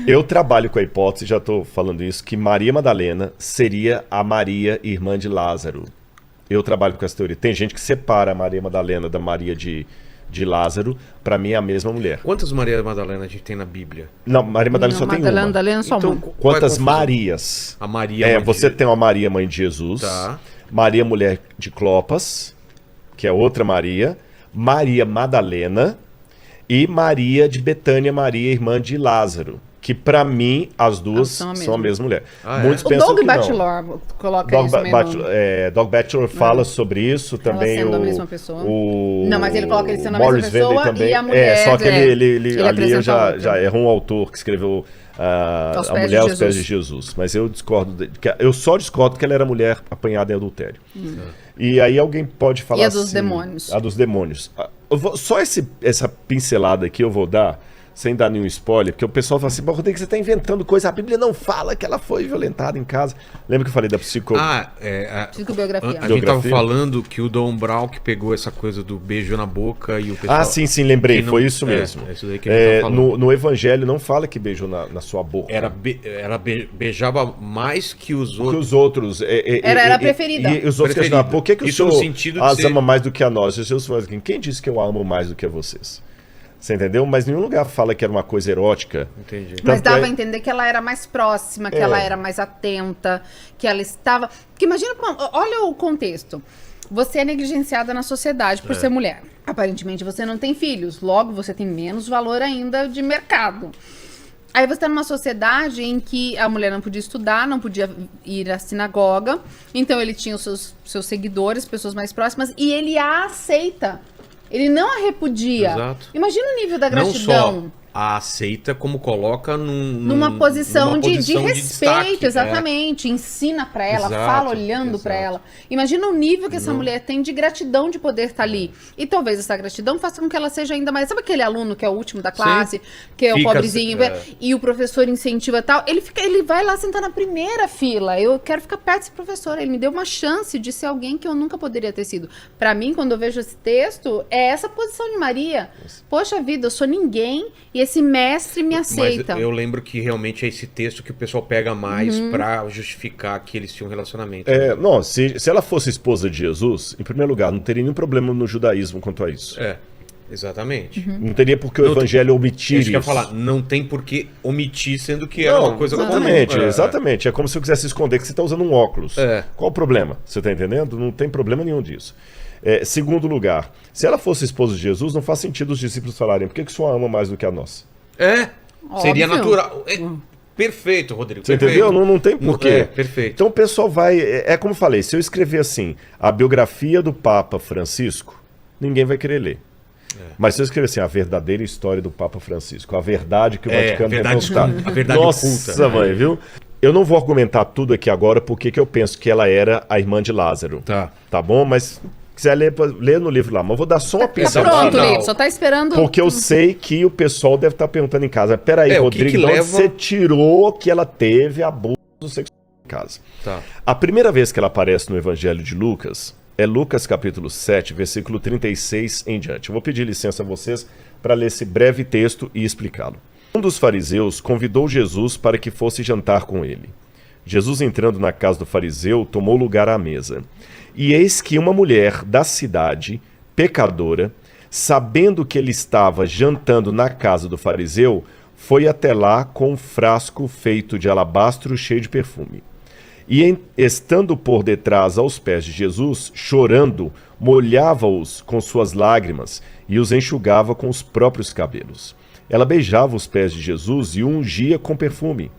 Eu trabalho com a hipótese, já estou falando isso, que Maria Madalena seria a Maria, irmã de Lázaro. Eu trabalho com essa teoria. Tem gente que separa a Maria Madalena da Maria de Lázaro. Para mim é a mesma mulher. Quantas Maria Madalena a gente tem na Bíblia? Não, Maria Madalena só tem uma. Madalena só uma. Então, Quantas Marias? A Maria mãe você de... tem uma Maria, mãe de Jesus. Tá. Maria, mulher de Clopas, que é outra Maria. Maria Madalena. E Maria de Betânia, Maria, irmã de Lázaro. Que pra mim, as duas são a mesma mulher. Muitos O pensam Doug que não. Batchelor coloca isso mesmo. Doug Batchelor fala sobre isso também. Sendo a mesma pessoa. Não, mas ele coloca ele sendo a mesma pessoa também. E a mulher... Só que ele ali eu outra. já errou um autor que escreveu A Mulher aos Pés de Jesus. Mas eu discordo. Eu só discordo que ela era mulher apanhada em adultério. E aí alguém pode falar E a assim... dos demônios. A dos demônios. Só essa pincelada aqui eu vou dar... Sem dar nenhum spoiler, porque o pessoal fala assim, Rodrigo, você está inventando coisa, a Bíblia não fala que ela foi violentada em casa. Lembra que eu falei da psicobiografia? A gente tava falando que o Don Brown que pegou essa coisa do beijo na boca e o pessoal... sim, lembrei, foi isso mesmo. É isso daí que a gente tava falando. No Evangelho não fala que beijou na sua boca. Beijava mais que os outros. Que os outros. Era a preferida. E os outros questionavam, por que o isso senhor as ama mais do que a nós? E os seus fãs, quem disse que eu amo mais do que vocês? Você entendeu? Mas nenhum lugar fala que era uma coisa erótica. Entendi. Mas dava a entender que ela era mais próxima, que ela era mais atenta, que ela estava... Porque imagina, olha o contexto. Você é negligenciada na sociedade por ser mulher. Aparentemente você não tem filhos, logo você tem menos valor ainda de mercado. Aí você está numa sociedade em que a mulher não podia estudar, não podia ir à sinagoga, então ele tinha os seus seguidores, pessoas mais próximas, e ele a aceita. Ele não a repudia. Exato. Imagina o nível da gratidão. Não só a aceita, como coloca numa posição de respeito, destaque, exatamente. Ensina pra ela, Exato, fala olhando pra ela. Imagina o nível que essa mulher tem de gratidão de poder estar ali. E talvez essa gratidão faça com que ela seja ainda mais... Sabe aquele aluno que é o último da classe, que é o pobrezinho, e o professor incentiva tal? Ele vai lá sentar na primeira fila. Eu quero ficar perto desse professor. Ele me deu uma chance de ser alguém que eu nunca poderia ter sido. Pra mim, quando eu vejo esse texto, é essa posição de Maria. Poxa vida, eu sou ninguém e esse mestre me aceita. Mas eu lembro que realmente é esse texto que o pessoal pega mais pra justificar que eles tinham um relacionamento. Não, se ela fosse esposa de Jesus, em primeiro lugar, não teria nenhum problema no judaísmo quanto a isso. Exatamente. Não teria por que o evangelho omitir isso. Eu ia falar, não tem por que omitir, sendo que era uma coisa comum. Exatamente. É como se eu quisesse esconder que você está usando um óculos. Qual o problema? Você está entendendo? Não tem problema nenhum disso. Segundo lugar, se ela fosse esposa de Jesus, não faz sentido os discípulos falarem por que o senhor ama mais do que a nossa? Seria natural. Perfeito, Rodrigo. Você entendeu? Não tem porquê. Perfeito. Então o pessoal vai... como eu falei, se eu escrever assim, a biografia do Papa Francisco, ninguém vai querer ler. Mas se eu escrever assim, a verdadeira história do Papa Francisco, a verdade que o Vaticano tem conquistado. A verdade oculta. Nossa, mãe, viu? Eu não vou argumentar tudo aqui agora porque que eu penso que ela era a irmã de Lázaro. Tá bom? Mas... quiser ler no livro lá, mas eu vou dar só uma pincelada. Tá pronto, livro, só tá esperando. Porque eu sei que o pessoal deve estar perguntando em casa. Peraí, Rodrigo, de onde você tirou que ela teve abuso sexual em casa? A primeira vez que ela aparece no Evangelho de Lucas é Lucas capítulo 7, versículo 36 em diante. Eu vou pedir licença a vocês para ler esse breve texto e explicá-lo. Um dos fariseus convidou Jesus para que fosse jantar com ele. Jesus, entrando na casa do fariseu, tomou lugar à mesa. E eis que uma mulher da cidade, pecadora, sabendo que ele estava jantando na casa do fariseu, foi até lá com um frasco feito de alabastro cheio de perfume. E, estando por detrás aos pés de Jesus, chorando, molhava-os com suas lágrimas e os enxugava com os próprios cabelos. Ela beijava os pés de Jesus e o ungia com perfume.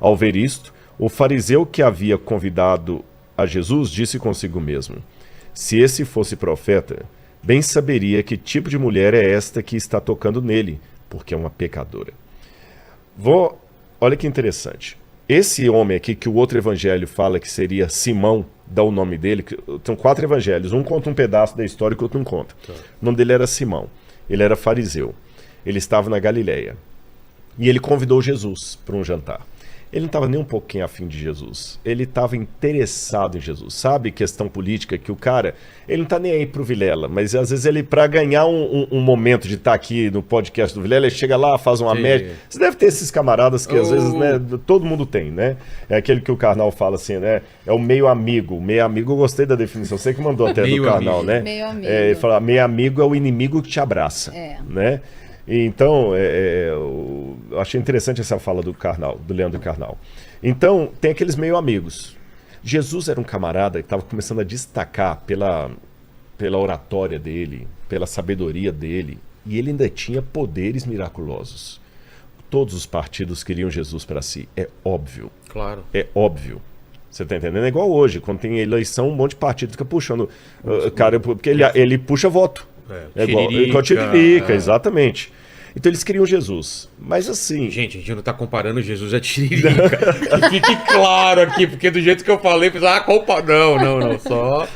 Ao ver isto, o fariseu que havia convidado a Jesus disse consigo mesmo: se esse fosse profeta, bem saberia que tipo de mulher é esta que está tocando nele, porque é uma pecadora. Olha que interessante. Esse homem aqui, que o outro evangelho fala que seria Simão, dá o nome dele, são 4 evangelhos, um conta um pedaço da história que o outro não conta. O nome dele era Simão, ele era fariseu, ele estava na Galileia, e ele convidou Jesus para um jantar. Ele não estava nem um pouquinho afim de Jesus. Ele estava interessado em Jesus. Sabe, questão política, que o cara, ele não está nem aí pro Vilela, mas às vezes ele, para ganhar um momento de estar aqui no podcast do Vilela, ele chega lá, faz uma média. Você deve ter esses camaradas que às vezes, né, todo mundo tem, né? É aquele que o Karnal fala assim, né? É o meio amigo. Meio amigo, eu gostei da definição. Você que mandou até do Karnal, né? Meio amigo. Ele fala, meio amigo é o inimigo que te abraça, né? Então, eu achei interessante essa fala do Karnal, do Leandro Karnal. Então, tem aqueles meio amigos. Jesus era um camarada que estava começando a destacar pela oratória dele, pela sabedoria dele, e ele ainda tinha poderes miraculosos. Todos os partidos queriam Jesus para si, é óbvio. Claro. É óbvio. Você tá entendendo? É igual hoje, quando tem eleição, um monte de partido fica puxando. Cara, porque ele puxa voto. É igual Tiririca, exatamente. Então eles queriam Jesus. Mas assim... Gente, a gente não tá comparando Jesus a Tiririca. Que fique claro aqui, porque do jeito que eu falei, culpa... Não, só...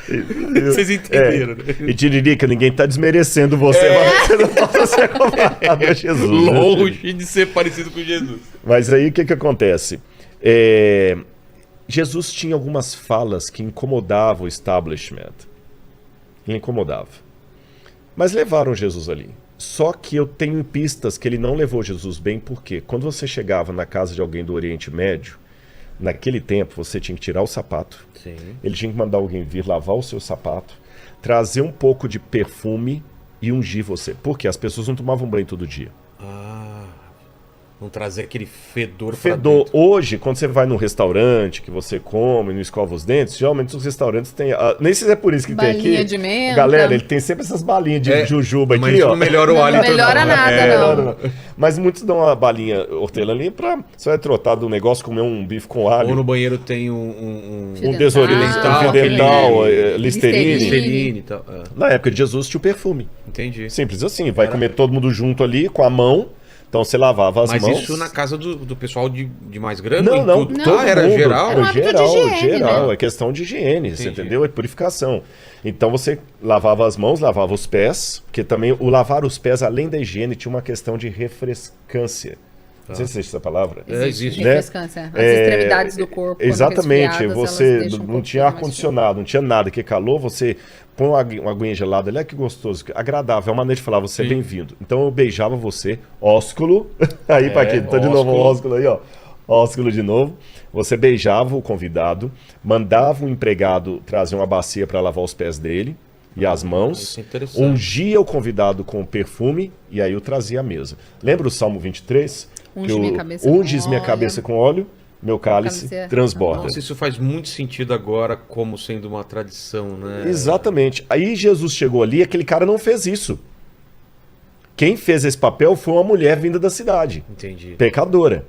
Vocês entenderam, né? E Tiririca, ninguém tá desmerecendo você, mas você não pode ser comparado a Jesus. Longe de ser parecido com Jesus. Mas aí o que acontece? Jesus tinha algumas falas que incomodavam o establishment. Ele incomodava. Mas levaram Jesus ali. Só que eu tenho pistas que ele não levou Jesus bem, porque quando você chegava na casa de alguém do Oriente Médio, naquele tempo você tinha que tirar o sapato. Sim. Ele tinha que mandar alguém vir lavar o seu sapato, trazer um pouco de perfume e ungir você. Porque as pessoas não tomavam banho todo dia. Não trazer aquele fedor. Hoje, quando você vai num restaurante, que você come, não escova os dentes, geralmente os restaurantes têm... nem sei se é por isso que balinha tem aqui. De menta. Galera, ele tem sempre essas balinhas de jujuba aqui, mas ó. não melhora o hálito. Não melhora nada, não. Mas muitos dão uma balinha hortelã ali pra... Você vai trotar do negócio, comer um bife com alho. Ou no banheiro tem um desodorante dental, Listerine e tal. Na época de Jesus tinha o perfume. Entendi. Simples assim. Vai comer todo mundo junto ali, com a mão... Então você lavava as mãos. Mas isso na casa do pessoal de mais grana? Não, era mundo, geral? Era geral. Né? É questão de higiene, você entendeu? É purificação. Então você lavava as mãos, lavava os pés, porque também o lavar os pés, além da higiene, tinha uma questão de refrescância. Não sei se existe essa palavra. Existe. Né? Refrescância. As extremidades do corpo. Exatamente. Você não tinha ar-condicionado, não tinha nada. Que calor, você põe uma aguinha gelada ali, que gostoso, agradável. É uma maneira de falar, você é bem-vindo. Então eu beijava você, ósculo. Aí, Paquito, tá de novo o ósculo aí, ó. Ósculo de novo. Você beijava o convidado, mandava o empregado trazer uma bacia para lavar os pés dele e as mãos, ungia o convidado com perfume e aí o trazia à mesa. Lembra o Salmo 23? Unges minha cabeça com óleo, meu cálice transborda. Nossa, isso faz muito sentido agora como sendo uma tradição, né? Exatamente. Aí Jesus chegou ali e aquele cara não fez isso. Quem fez esse papel foi uma mulher vinda da cidade. Entendi. Pecadora.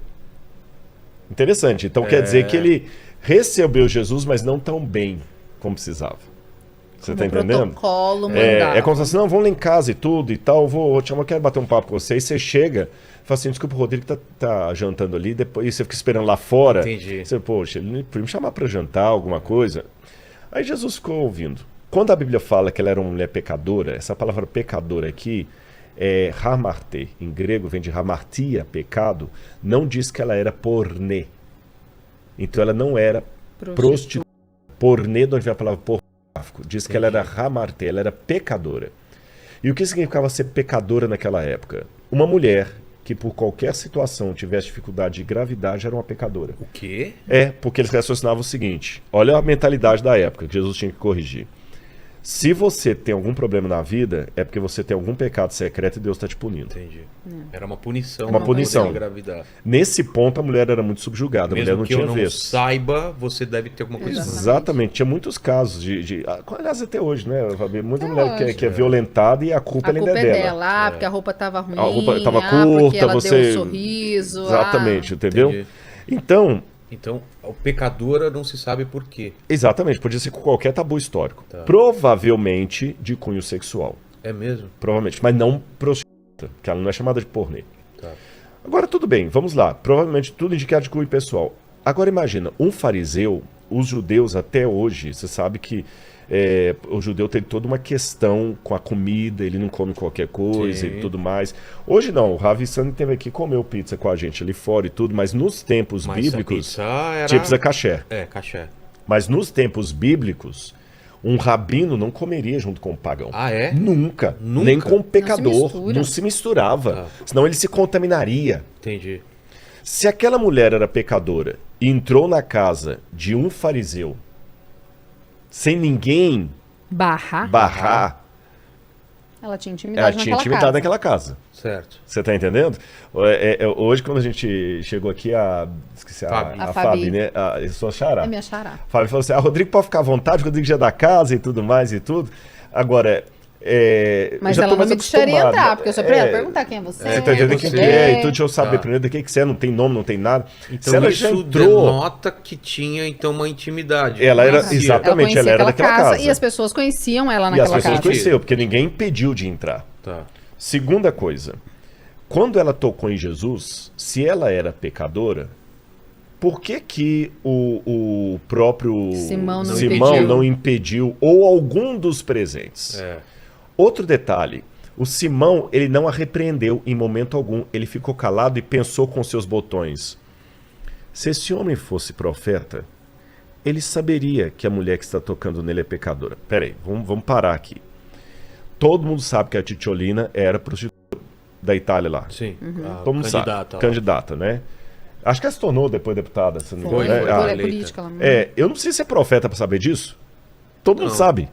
Interessante. Então quer dizer que ele recebeu Jesus, mas não tão bem como precisava. Você tá entendendo? Protocolo, é como se assim, não, vamos lá em casa e tudo e tal, vou te chamar, quero bater um papo com você. Aí você chega, fala assim, desculpa, o Rodrigo tá jantando ali, depois você fica esperando lá fora. Entendi. Você, poxa, ele podia me chamar para jantar, alguma coisa. Aí Jesus ficou ouvindo. Quando a Bíblia fala que ela era uma mulher pecadora, essa palavra pecadora aqui é hamarté, em grego vem de hamartia, pecado, não diz que ela era pornê. Então ela não era prostituta. Pornê, de onde vem a palavra pornô. Diz que ela era hamarté, ela era pecadora. E o que significava ser pecadora naquela época? Uma mulher que por qualquer situação tivesse dificuldade de gravidade era uma pecadora. O quê? Porque eles raciocinavam o seguinte, olha a mentalidade da época que Jesus tinha que corrigir. Se você tem algum problema na vida, é porque você tem algum pecado secreto e Deus está te punindo. Entendi. Era uma punição. Uma punição. Engravidar. Nesse ponto, a mulher era muito subjugada. Mesmo a mulher não que tinha eu não vez. saiba, você deve ter alguma coisa. Exatamente. Tinha muitos casos aliás, até hoje, né, Fabi? Muita mulher que é violentada e a culpa ainda é dela. Porque a roupa estava ruim. A roupa estava curta, porque ela você... deu um sorriso. Exatamente, entendeu? Entendi. Então, o pecadora não se sabe por quê. Exatamente, podia ser com qualquer tabu histórico. Tá. Provavelmente de cunho sexual. É mesmo? Provavelmente, mas não prostituta, porque ela não é chamada de pornê. Tá. Agora, tudo bem, vamos lá. Provavelmente tudo indicado de cunho pessoal. Agora imagina, um fariseu, os judeus até hoje, você sabe que o judeu tem toda uma questão com a comida, ele não come qualquer coisa e tudo mais. Hoje não, o Ravi Sani teve aqui, comeu pizza com a gente ali fora e tudo, mas nos tempos bíblicos, tinha pizza kasher. Kasher. Mas nos tempos bíblicos, um rabino não comeria junto com o pagão. Ah, é? Nunca. Nem com o pecador. Não se misturava. Senão ele se contaminaria. Entendi. Se aquela mulher era pecadora e entrou na casa de um fariseu sem ninguém barrar, ela tinha intimidade naquela casa. Certo. Você tá entendendo? Hoje, quando a gente chegou aqui, esqueci a Fabi, né? Eu sou a Xará. É minha Xará. A Fabi falou assim, Rodrigo pode ficar à vontade, o Rodrigo já é da casa e tudo mais e tudo. Agora, mas ela não me deixaria entrar, porque eu só ia perguntar quem é você. Você tá entendendo quem é, então deixa eu saber primeiro do que você é, não tem nome, não tem nada. Então ela já entrou, denota que tinha então uma intimidade. Ela era, exatamente, ela era daquela casa. E as pessoas conheciam ela naquela casa. E as pessoas conheciam, porque ninguém impediu de entrar. Tá. Segunda coisa, quando ela tocou em Jesus, se ela era pecadora, por que o próprio Simão não impediu, ou algum dos presentes? Outro detalhe, o Simão, ele não a repreendeu em momento algum, ele ficou calado e pensou com seus botões. Se esse homem fosse profeta, ele saberia que a mulher que está tocando nele é pecadora. Peraí, vamos parar aqui. Todo mundo sabe que a Cicciolina era prostituta da Itália lá. Sim. Todo mundo sabe. Candidata, né? Acho que ela se tornou depois deputada. Se não foi política. Eu não preciso ser profeta para saber disso. Todo mundo sabe.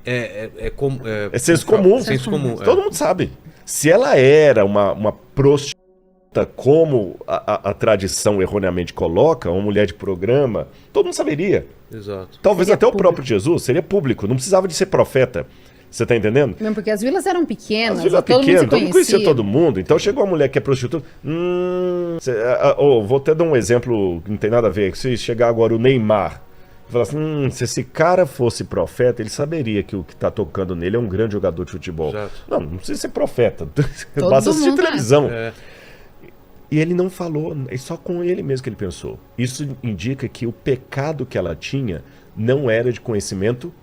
É senso comum. Senso comum. Todo mundo sabe. Se ela era uma prostituta, como a tradição erroneamente coloca, uma mulher de programa, todo mundo saberia. Exato. Talvez seria até público. O próprio Jesus seria público, não precisava de ser profeta. Você tá entendendo? Mesmo porque as vilas eram pequenas, as vilas pequenas, todo mundo conhecia todo mundo. Então chegou uma mulher que é prostituta. Vou até dar um exemplo que não tem nada a ver. Se chegar agora o Neymar e falar assim, se esse cara fosse profeta, ele saberia que o que tá tocando nele é um grande jogador de futebol. Exato. Não precisa ser profeta. Basta assistir televisão. E ele não falou, é só com ele mesmo que ele pensou. Isso indica que o pecado que ela tinha não era de conhecimento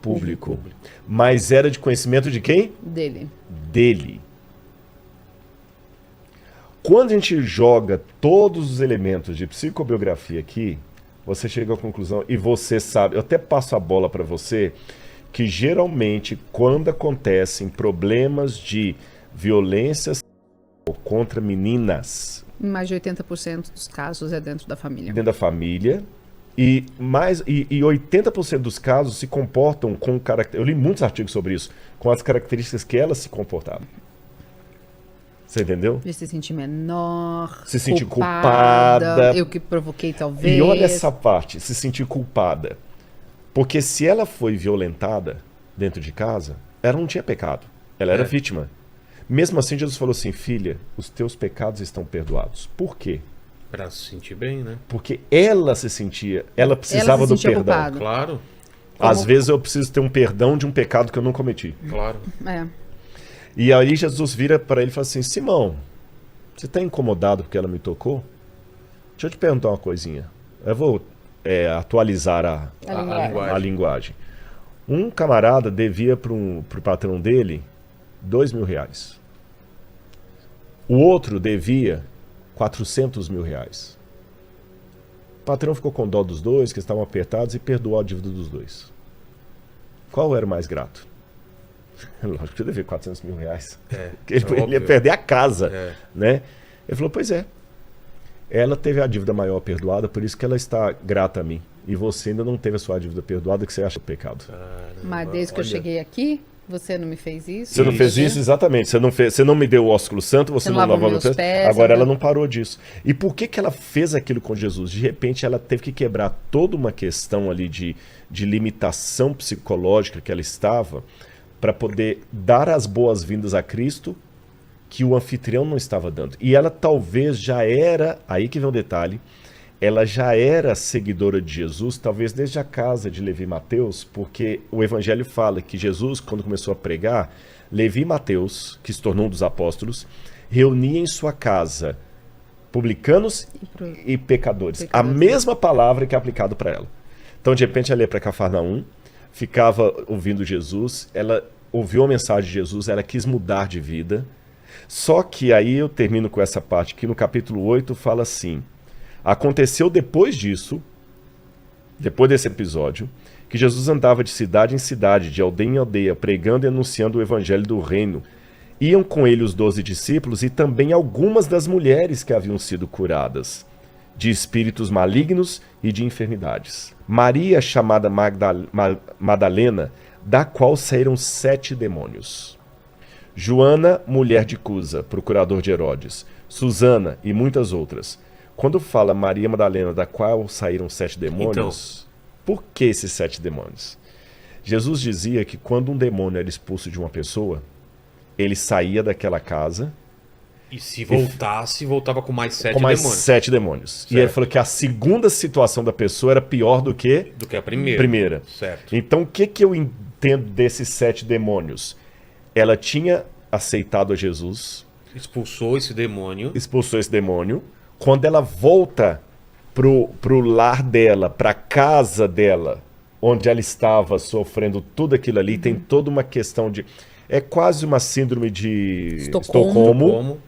público. Mas era de conhecimento de quem? Dele. Quando a gente joga todos os elementos de psicobiografia aqui, você chega à conclusão, e você sabe, eu até passo a bola para você, que geralmente quando acontecem problemas de violência contra meninas, mais de 80% dos casos é dentro da família. Dentro da família. E 80% dos casos se comportam com características. Eu li muitos artigos sobre isso, com as características que elas se comportavam. Você entendeu? De se sentir menor, se sentir culpada. Eu que provoquei, talvez. E olha essa parte, se sentir culpada. Porque se ela foi violentada dentro de casa, ela não tinha pecado. Ela era vítima. Mesmo assim, Jesus falou assim, filha, os teus pecados estão perdoados. Por quê? Pra se sentir bem, né? Porque ela precisava do perdão. Culpado. Claro. Às vezes eu preciso ter um perdão de um pecado que eu não cometi. Claro. E aí Jesus vira para ele e fala assim, Simão, você está incomodado porque ela me tocou? Deixa eu te perguntar uma coisinha. Eu vou atualizar a linguagem. Um camarada devia pro patrão dele R$2.000. O outro devia R$400 mil. O patrão ficou com dó dos dois, que estavam apertados, e perdoou a dívida dos dois. Qual era o mais grato? Lógico que eu devia R$400 mil. Ele ia perder a casa. Né? Ele falou, pois é. Ela teve a dívida maior perdoada, por isso que ela está grata a mim. E você ainda não teve a sua dívida perdoada, que você acha pecado. Mas desde que eu cheguei aqui, você não me fez isso? Você não fez isso, exatamente. Você não me deu o ósculo santo, você não lavou meus pés. Agora ela não parou disso. E por que ela fez aquilo com Jesus? De repente ela teve que quebrar toda uma questão ali de limitação psicológica que ela estava para poder dar as boas-vindas a Cristo que o anfitrião não estava dando. E ela talvez já era, aí que vem o detalhe, ela já era seguidora de Jesus, talvez desde a casa de Levi e Mateus, porque o Evangelho fala que Jesus, quando começou a pregar, Levi e Mateus, que se tornou um dos apóstolos, reunia em sua casa publicanos e pecadores. A mesma palavra que é aplicada para ela. Então, de repente, ela ia para Cafarnaum, ficava ouvindo Jesus, ela ouviu a mensagem de Jesus, ela quis mudar de vida. Só que aí eu termino com essa parte que no capítulo 8 fala assim: aconteceu depois disso, depois desse episódio, que Jesus andava de cidade em cidade, de aldeia em aldeia, pregando e anunciando o evangelho do reino. Iam com ele os 12 discípulos e também algumas das mulheres que haviam sido curadas de espíritos malignos e de enfermidades. Maria, chamada Madalena, da qual saíram 7 demônios. Joana, mulher de Cusa, procurador de Herodes. Susana e muitas outras. Quando fala Maria Madalena, da qual saíram 7 demônios, por que esses 7 demônios? Jesus dizia que quando um demônio era expulso de uma pessoa, ele saía daquela casa. E se voltasse, voltava com mais 7 demônios. Com mais 7 demônios. Certo. E ele falou que a segunda situação da pessoa era pior do que a primeira. Certo. Então, o que eu entendo desses 7 demônios? Ela tinha aceitado a Jesus. Expulsou esse demônio. Quando ela volta pro lar dela, pra casa dela, onde ela estava sofrendo tudo aquilo ali, tem toda uma questão de... É quase uma síndrome de Estocolmo.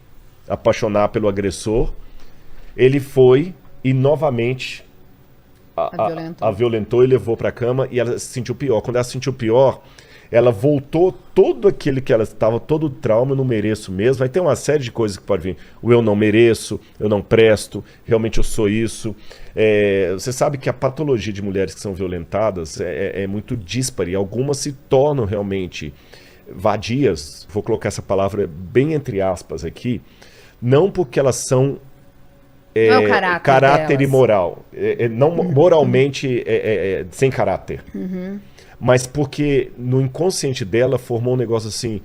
Apaixonar pelo agressor. Ele foi e novamente a violentou e levou para a cama, e ela se sentiu pior. Quando ela se sentiu pior, ela voltou todo aquele que ela estava, todo o trauma, eu não mereço mesmo. Vai ter uma série de coisas que pode vir. O eu não mereço, eu não presto, realmente eu sou isso. Você sabe que a patologia de mulheres que são violentadas é muito díspare. Algumas se tornam realmente vadias, vou colocar essa palavra bem entre aspas aqui, não porque elas são caráter imoral, não moralmente sem caráter, mas porque no inconsciente dela formou um negócio assim: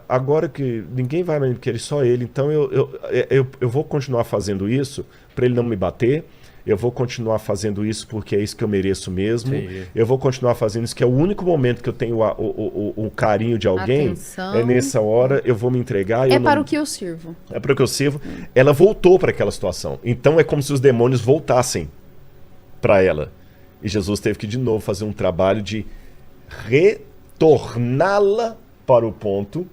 agora que ninguém vai mais me querer, só ele, então eu vou continuar fazendo isso para ele não me bater. Eu vou continuar fazendo isso porque é isso que eu mereço mesmo. Entendi. Eu vou continuar fazendo isso, que é o único momento que eu tenho o carinho de alguém. Atenção. É nessa hora, eu vou me entregar. Para o que eu sirvo. É para o que eu sirvo. Ela voltou para aquela situação. Então é como se os demônios voltassem para ela. E Jesus teve que de novo fazer um trabalho de retorná-la para o ponto.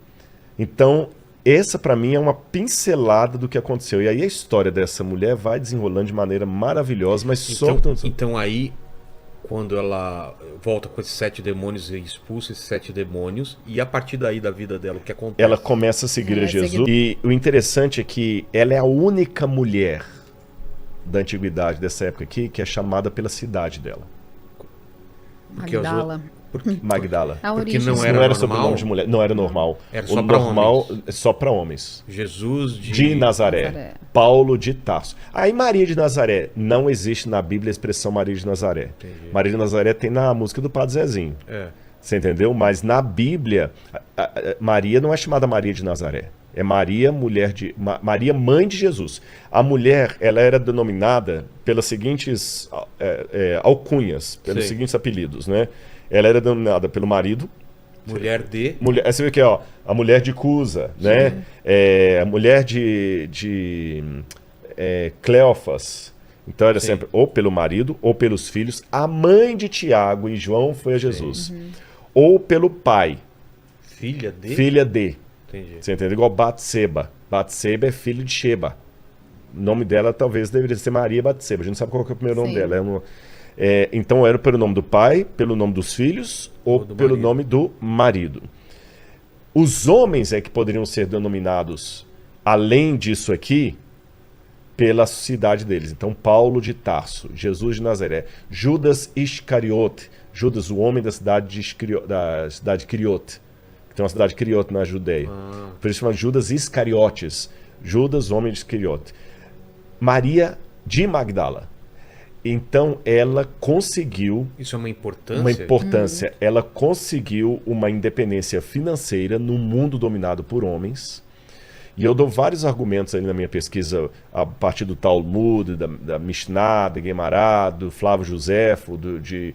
Então... essa, para mim, é uma pincelada do que aconteceu. E aí a história dessa mulher vai desenrolando de maneira maravilhosa, mas Então aí, quando ela volta com esses 7 demônios e expulsa esses 7 demônios, e a partir daí da vida dela, o que acontece? Ela começa a seguir a Jesus. E o interessante é que ela é a única mulher da antiguidade, dessa época aqui, que é chamada pela cidade dela. Magdala. Magdala. Porque não era sobrenome de mulher, não era normal. Era só para homens. Só para homens. Jesus de Nazaré. Paulo de Tarso. Aí Maria de Nazaré, não existe na Bíblia a expressão Maria de Nazaré. Entendi. Maria de Nazaré tem na música do Padre Zezinho. Você entendeu? Mas na Bíblia, Maria não é chamada Maria de Nazaré. É Maria, Maria, mãe de Jesus. A mulher, ela era denominada pelas seguintes alcunhas, pelos seguintes apelidos, né? Ela era denominada pelo marido. Você vê aqui, ó, a mulher de Cusa, né? A mulher de Cleófas. Então era sempre ou pelo marido ou pelos filhos. A mãe de Tiago e João foi a Jesus. Ou pelo pai. Filha de. Entendi. Você entendeu? Igual Batseba. Batseba é filho de Sheba. O nome dela talvez deveria ser Maria Batseba. A gente não sabe qual que é o primeiro nome dela. Então era pelo nome do pai, pelo nome dos filhos ou pelo nome do marido. Os homens é que poderiam ser denominados, além disso aqui, pela cidade deles. Então Paulo de Tarso, Jesus de Nazaré, Judas Iscariote, Judas, o homem da cidade de Criote, que tem uma cidade de Criote na Judeia. Por isso chama Judas Iscariotes, Judas, homem de Iscariote. Maria de Magdala. Então ela conseguiu... Isso é uma importância? Uma importância. Ela conseguiu uma independência financeira num mundo dominado por homens. E eu dou vários argumentos ali na minha pesquisa, a partir do Talmud, da Mishnah, da Guemará, do Flávio Josefo, de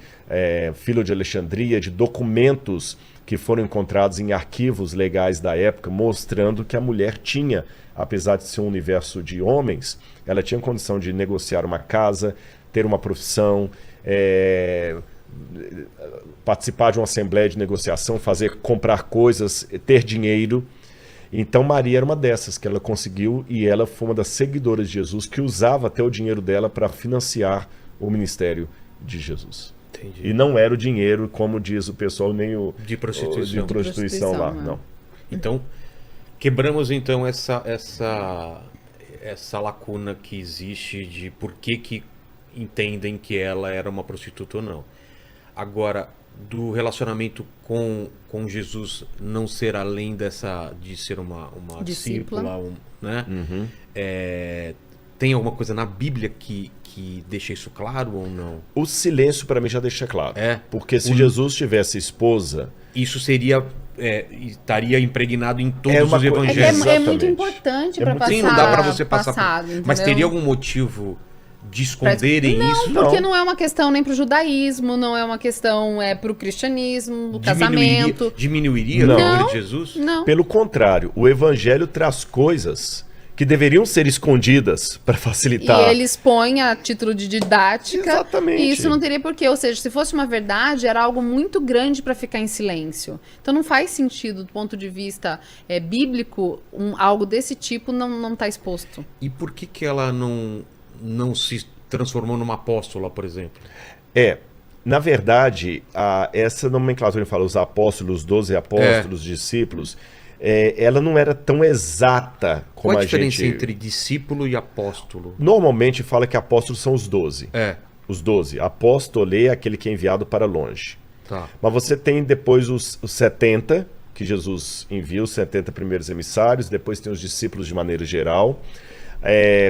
Filo de Alexandria, de documentos que foram encontrados em arquivos legais da época, mostrando que a mulher tinha, apesar de ser um universo de homens, ela tinha condição de negociar uma casa, ter uma profissão, participar de uma assembleia de negociação, comprar coisas, ter dinheiro. Então Maria era uma dessas que ela conseguiu, e ela foi uma das seguidoras de Jesus que usava até o dinheiro dela para financiar o ministério de Jesus. Entendi. E não era o dinheiro, como diz o pessoal, nem o de prostituição lá, não. Então, quebramos então essa lacuna que existe de por que entendem que ela era uma prostituta ou não. Agora, do relacionamento com Jesus não ser além de ser uma discípula, né? Uhum. Tem alguma coisa na Bíblia que deixa isso claro ou não? O silêncio para mim já deixa claro. Porque se Jesus tivesse esposa... Isso seria... estaria impregnado em todos os evangelhos. É muito importante para passar. Sim, não dá para você passar. Passado, mas teria algum motivo de esconderem isso? Não, porque não é uma questão nem pro judaísmo, não é uma questão pro cristianismo, o casamento. Diminuiria o número de Jesus? Não. Pelo contrário, o evangelho traz coisas que deveriam ser escondidas para facilitar. E eles põem a título de didática. Exatamente. E isso não teria porquê. Ou seja, se fosse uma verdade, era algo muito grande para ficar em silêncio. Então não faz sentido, do ponto de vista bíblico, algo desse tipo não tá exposto. E por que ela não se transformou numa apóstola, por exemplo? Na verdade, essa nomenclatura que fala os apóstolos, os 12 apóstolos, discípulos, ela não era tão exata como Qual a diferença entre discípulo e apóstolo? Normalmente fala que apóstolos são os 12. Os 12. Apóstolo é aquele que é enviado para longe. Tá. Mas você tem depois os 70, que Jesus envia, os 70 primeiros emissários, depois tem os discípulos de maneira geral.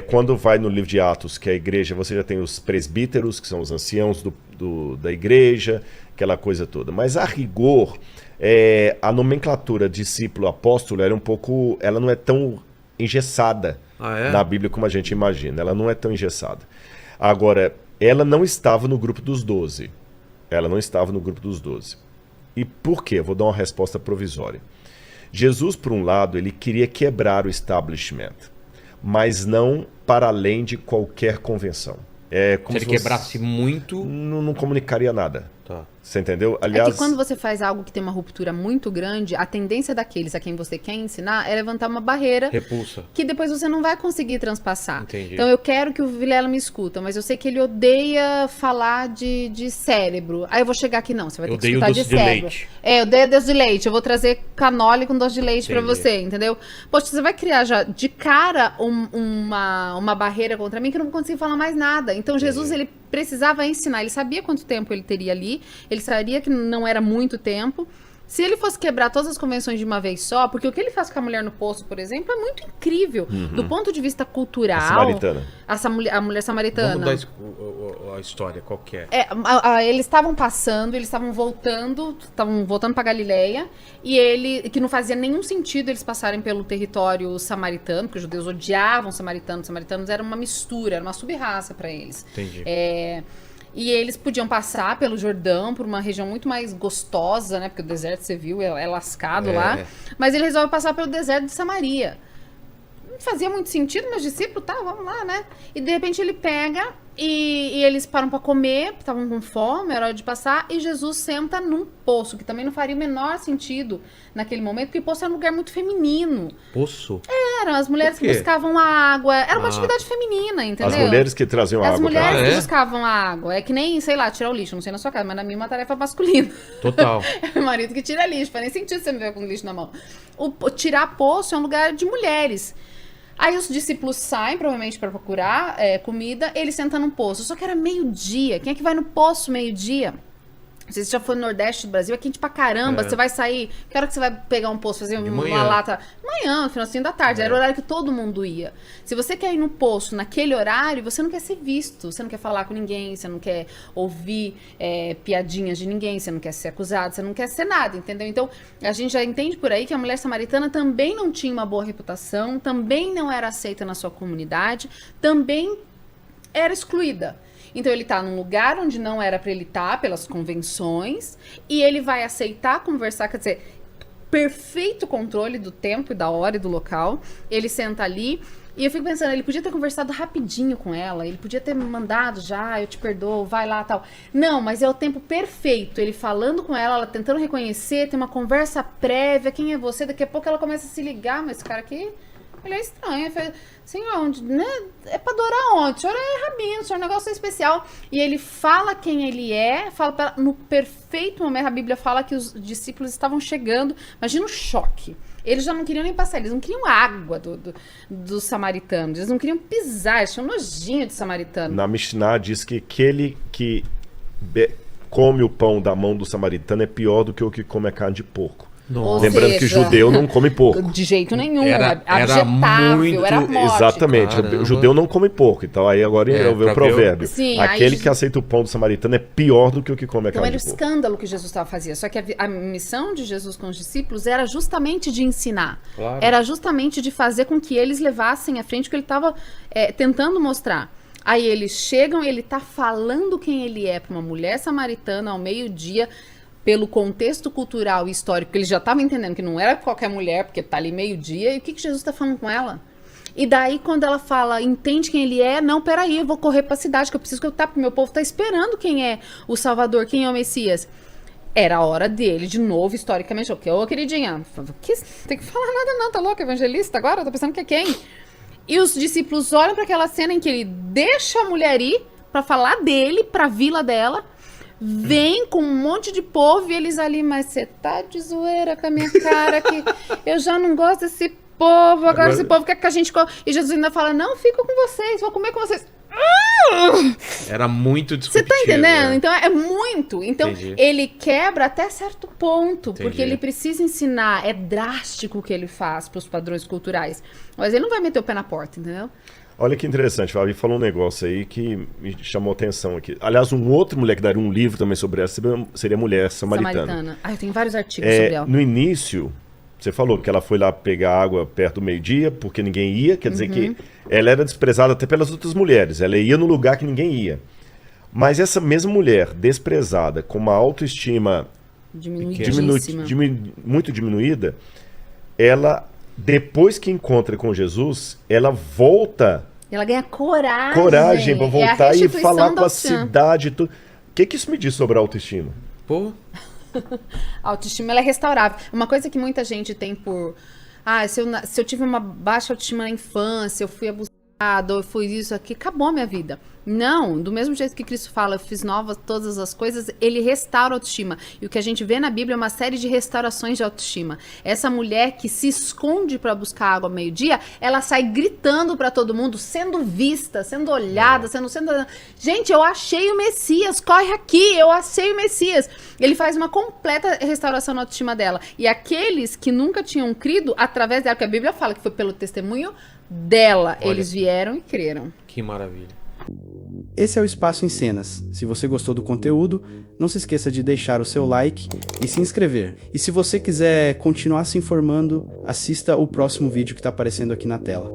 Quando vai no livro de Atos, que é a igreja, você já tem os presbíteros, que são os anciãos da igreja, aquela coisa toda. Mas a rigor, a nomenclatura discípulo-apóstolo ela não é tão engessada na Bíblia como a gente imagina. Ela não é tão engessada. Agora, ela não estava no grupo dos 12. Ela não estava no grupo dos 12. E por quê? Eu vou dar uma resposta provisória. Jesus, por um lado, ele queria quebrar o establishment, mas não para além de qualquer convenção. Se ele quebrasse muito... Não comunicaria nada. Tá. Você entendeu? Aliás, que quando você faz algo que tem uma ruptura muito grande, a tendência daqueles a quem você quer ensinar é levantar uma barreira... Repulsa. Que depois você não vai conseguir transpassar. Entendi. Então eu quero que o Vilela me escuta, mas eu sei que ele odeia falar de cérebro. Aí eu vou chegar aqui, não, você vai ter que escutar de cérebro. Eu odeio doce de leite. Eu vou trazer canole com doce de leite pra você, entendeu? Poxa, você vai criar já de cara uma barreira contra mim que eu não vou conseguir falar mais nada. Então Jesus, ele precisava ensinar, ele sabia quanto tempo ele teria ali, ele sabia que não era muito tempo. Se ele fosse quebrar todas as convenções de uma vez só, porque o que ele faz com a mulher no poço, por exemplo, é muito incrível. Do ponto de vista cultural... A mulher samaritana. Vamos dar a história, qual que é? Eles estavam passando, eles estavam voltando para Galileia, e que não fazia nenhum sentido eles passarem pelo território samaritano, porque os judeus odiavam os samaritanos. Os samaritanos eram uma mistura, era uma sub-raça para eles. Entendi. E eles podiam passar pelo Jordão, por uma região muito mais gostosa, né? Porque o deserto, você viu, é lascado lá. Mas ele resolve passar pelo deserto de Samaria. Não fazia muito sentido, mas discípulo, vamos lá, né? E de repente ele pega e eles param para comer, estavam com fome, era hora de passar, e Jesus senta num poço, que também não faria o menor sentido naquele momento, porque o poço era um lugar muito feminino. Poço? Eram as mulheres que buscavam água, era uma atividade feminina, entendeu? As mulheres que traziam água. As mulheres que buscavam água, é que nem, sei lá, tirar o lixo, não sei na sua casa, mas na minha é uma tarefa masculina. Total. É meu marido que tira lixo, faz nem sentido você me ver com lixo na mão. Tirar poço é um lugar de mulheres. Aí os discípulos saem, provavelmente para procurar comida, ele senta num poço. Só que era meio-dia. Quem é que vai no poço meio-dia? Se você já foi no Nordeste do Brasil, é quente pra caramba. Você vai sair... Que hora que você vai pegar um poço, fazer uma lata? Manhã, no finalzinho da tarde. Era o horário que todo mundo ia. Se você quer ir no poço naquele horário, você não quer ser visto. Você não quer falar com ninguém. Você não quer ouvir piadinhas de ninguém. Você não quer ser acusado. Você não quer ser nada, entendeu? Então, a gente já entende por aí que a mulher samaritana também não tinha uma boa reputação. Também não era aceita na sua comunidade. Também era excluída. Então ele tá num lugar onde não era para ele estar, pelas convenções, e ele vai aceitar conversar, quer dizer, perfeito controle do tempo e da hora e do local. Ele senta ali, E eu fico pensando, ele podia ter conversado rapidinho com ela, ele podia ter mandado já, eu te perdoo, vai lá, tal. Não, mas é o tempo perfeito, ele falando com ela tentando reconhecer, tem uma conversa prévia, quem é você? Daqui a pouco ela começa a se ligar, mas esse cara aqui, ele é estranho. Senhor, onde, né? É pra adorar onde? O senhor é rabino, o senhor é um negócio especial. E ele fala quem ele é, fala pra ela, no perfeito momento, a Bíblia fala que os discípulos estavam chegando, imagina o choque. Eles já não queriam nem passar, eles não queriam água dos samaritanos, eles não queriam pisar, eles tinham nojinho de samaritano. Na Mishnah diz que aquele que come o pão da mão do samaritano é pior do que o que come a carne de porco. Lembrando que judeu não come porco. De jeito nenhum, era muito... era morte. Exatamente, o judeu não come porco. Então aí agora eu vejo o provérbio. Sim, aquele que aceita o pão do samaritano é pior do que o que come a carne de porco. Então era o escândalo que Jesus fazia. Só que a missão de Jesus com os discípulos era justamente de ensinar. Claro. Era justamente de fazer com que eles levassem à frente o que ele estava tentando mostrar. Aí eles chegam, ele está falando quem ele é para uma mulher samaritana ao meio-dia, pelo contexto cultural e histórico, que ele já estava entendendo que não era qualquer mulher, porque tá ali meio-dia, e o que Jesus está falando com ela? E daí, quando ela fala, entende quem ele é, não, peraí, eu vou correr para a cidade, que eu preciso escutar, porque meu povo está esperando quem é o Salvador, quem é o Messias. Era a hora dele, de novo, historicamente, ô, queridinha, não tem que falar nada não, tá louco, evangelista agora? Eu tô pensando que é quem? E os discípulos olham para aquela cena em que ele deixa a mulher ir para falar dele, para a vila dela, vem com um monte de povo e eles ali, mas você tá de zoeira com a minha cara que eu já não gosto desse povo, agora esse povo quer que a gente... E Jesus ainda fala, não, fico com vocês, vou comer com vocês. Era muito disruptivo. Você tá entendendo? Então é muito. Então ele quebra até certo ponto, porque ele precisa ensinar, é drástico o que ele faz pros padrões culturais. Mas ele não vai meter o pé na porta, entendeu? Olha que interessante, Fábio falou um negócio aí que me chamou a atenção aqui. Aliás, um outro mulher que daria um livro também sobre essa seria a mulher samaritana. Eu tenho vários artigos sobre ela. No início, você falou que ela foi lá pegar água perto do meio-dia, porque ninguém ia, quer dizer que ela era desprezada até pelas outras mulheres, ela ia no lugar que ninguém ia. Mas essa mesma mulher, desprezada, com uma autoestima muito diminuída, ela... Depois que encontra com Jesus, ela volta. Ela ganha coragem. Coragem para voltar e falar com a cidade. O que isso me diz sobre a autoestima? Pô. A autoestima ela é restaurável. Uma coisa que muita gente tem por... se eu tive uma baixa autoestima na infância, eu fui abusado, eu fui isso aqui, acabou a minha vida. Não, do mesmo jeito que Cristo fala, eu fiz novas todas as coisas, ele restaura a autoestima. E o que a gente vê na Bíblia é uma série de restaurações de autoestima. Essa mulher que se esconde para buscar água ao meio-dia, ela sai gritando para todo mundo, sendo vista, sendo olhada, sendo... Gente, eu achei o Messias, corre aqui, eu achei o Messias. Ele faz uma completa restauração na autoestima dela. E aqueles que nunca tinham crido, através dela, que a Bíblia fala que foi pelo testemunho dela, eles vieram e creram. Que maravilha. Esse é o Espaço em Cenas. Se você gostou do conteúdo, não se esqueça de deixar o seu like e se inscrever. E se você quiser continuar se informando, assista o próximo vídeo que está aparecendo aqui na tela.